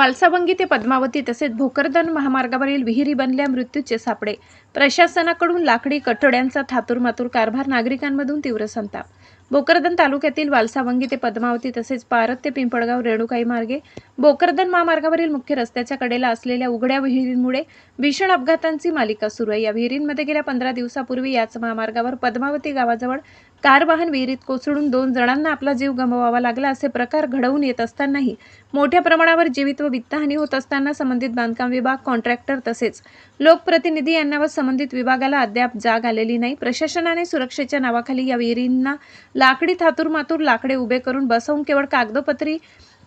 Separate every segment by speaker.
Speaker 1: वालसावंगी ते पद्मावती तसेच भोकरदन महामार्गावरील विहिरी बनल्या मृत्यूचे सापडे। प्रशासनाकडून लाकडी कठड्यांचा थातुरमातुर कारभार, नागरिकांमधून तीव्र संताप। भोकरदन तालुक्यातील वालसावंगी ते पद्मावती तसेच पारत ते पिंपळगाव रेणुकाई मार्गे भोकरदन महामार्गावरील मुख्य रस्त्याच्या कडेला असलेल्या उघड्या विहिरींमुळे भीषण अपघातांची मालिका सुरू आहे। या विहिरींमध्ये गेल्या 15 दिवसापूर्वी याच महामार्गावर पद्मावती गावाजवळ कार वाहन विहिरीत कोसळून 2 जणांना आपला जीव गमवावा लागला। असे प्रकार घडवून येत असतानाही मोठ्या प्रमाणावर जीवित व वित्तहानी होत असताना संबंधित बांधकाम विभाग, कॉन्ट्रॅक्टर तसेच लोकप्रतिनिधी यांना व संबंधित विभागाला अद्याप जाग आलेली नाही। प्रशासनाने सुरक्षेच्या नावाखाली या विहिरींना लाकडी थातुरमातुर लाकडे उभे करून बसवून केवळ कागदोपत्री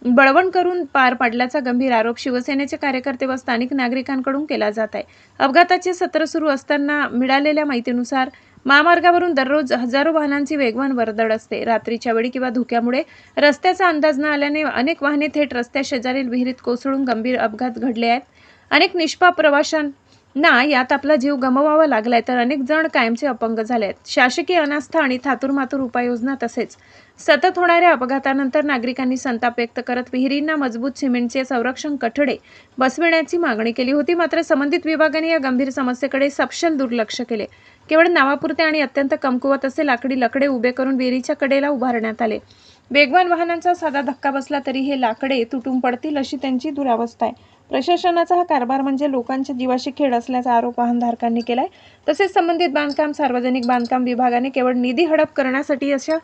Speaker 1: बळवण करून पार पाडल्याचा गंभीर आरोप शिवसेनेचे कार्यकर्ते व स्थानिक नागरिकांकडून केला जात आहे। अपघाताचे सत्र सुरू असताना मिळालेल्या माहितीनुसार महामार्गावरून दररोज हजारो वाहनांची वेगवान वर्दळ असते। रात्रीच्या वेळी किंवा धुक्यामुळे रस्त्याचा अंदाज न आल्याने अनेक वाहने थेट रस्त्याशेजारील विहिरीत कोसळून गंभीर अपघात घडले आहेत। अनेक निष्पाप प्रवाशांना यात आपला जीव गमवावा लागलाय, तर अनेक जण कायमचे अपंग झाले आहेत। शासकीय अनास्था आणि थातुरमातुर उपाययोजना तसेच सतत होणाऱ्या अपघातानंतर नागरिकांनी संताप व्यक्त करत विहिरींना मजबूत सिमेंटचे संरक्षण कठडे बसविण्याची मागणी केली होती। मात्र संबंधित विभागाने या गंभीर समस्येकडे सपशेल दुर्लक्ष केले। केवळ नावापुरते आणि अत्यंत कमकुवत असे लाकडी लकडे उभे करून विहिरीच्या कडेला उभारण्यात आले। वेगवान वाहनांचा साधा धक्का बसला तरी हे लाकडे तुटून पडतील अशी त्यांची दुरावस्था आहे। प्रशासनाचा हा कारभार म्हणजे लोकांच्या जीवाशी खेळ असल्याचा आरोप वाहनधारकांनी केलाय। तसेच संबंधित बांधकाम, सार्वजनिक बांधकाम विभागाने केवळ निधी हडप करण्यासाठी अशा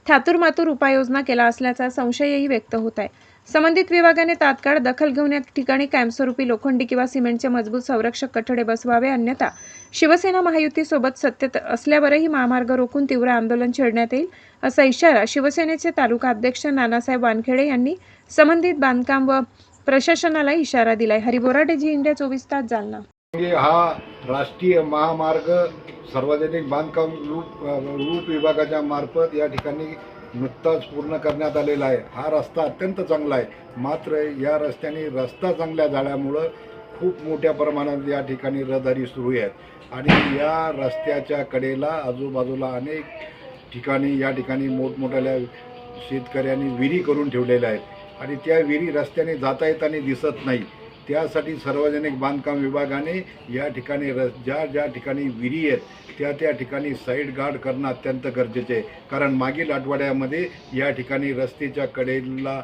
Speaker 1: थातुरमातुर उपाययोजना केला असल्याचा संशयही व्यक्त होत आहे। संबंधित विभागाने तात्काळ दखल घेऊन या ठिकाणी कायमस्वरूपी लोखंडी किंवा सिमेंटचे मजबूत संरक्षक कठडे बसवावे, अन्यथा शिवसेना महायुतीसोबत सत्तेत असल्यावरही महामार्ग रोखून तीव्र आंदोलन छेडण्यात येईल असा इशारा शिवसेनेचे तालुका अध्यक्ष नानासाहेब वानखेडे यांनी संबंधित बांधकाम व प्रशासनाला इशारा दिलाय। हरी बोराडे, झी इंडिया 24 तास, जालना।
Speaker 2: हा राष्ट्रीय महामार्ग सार्वजनिक बांधकाम रूप विभागाच्या मार्फत या ठिकाणी नुकताच पूर्ण करण्यात आलेला आहे। हा रस्ता अत्यंत चांगला आहे, मात्र या रस्त्याने रस्ता चांगल्या झाल्यामुळं खूप मोठ्या प्रमाणात या ठिकाणी रहदारी सुरू आहे आणि या रस्त्याच्या कडेला आजूबाजूला अनेक ठिकाणी या ठिकाणी मोठमोठ्या शेतकऱ्यांनी विहिरी करून ठेवलेल्या आहेत आणि त्या विहिरी रस्त्याने जाता येताना दिसत नाही। त्यासाठी सार्वजनिक बांधकाम विभागाने या ठिकाणी ज्या ठिकाणी विहिरी आहेत त्या ठिकाणी साईड गार्ड करणं अत्यंत गरजेचे आहे। कारण मागील आठवड्यामध्ये या ठिकाणी रस्त्याच्या कडेला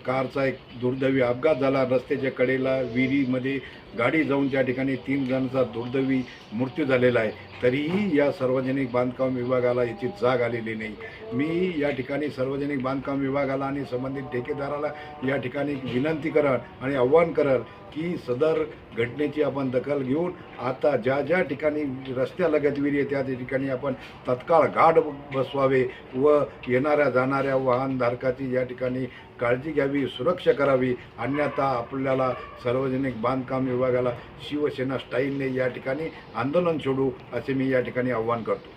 Speaker 2: कारचा एक दुर्दैवी अपघात झाला। रस्त्याच्या कडेला विहिरीमध्ये गाडी जाऊन त्या ठिकाणी 3 जणांचा दुर्दैवी मृत्यू झालेला आहे। तरीही या सार्वजनिक बांधकाम विभागाला याची जाग आलेली नाही। मी या ठिकाणी सार्वजनिक बांधकाम विभागाला आणि संबंधित ठेकेदाराला या ठिकाणी विनंती करल आणि आव्हान करल की सदर घटनेची आपण दखल घेऊन आता ज्या ठिकाणी रस्त्यालगत विहिरी आहे त्या ठिकाणी आपण तत्काळ गार्ड बसवावे व येणाऱ्या जाणाऱ्या वाहनधारकाची या ठिकाणी काळजी घ्यावी, सुरक्षा करावी, अन्यथा आपल्याला सार्वजनिक बांधकाम विभागाला शिवसेना स्टाईलने या ठिकाणी आंदोलन सोडू असे मी या ठिकाणी आव्हान करतो।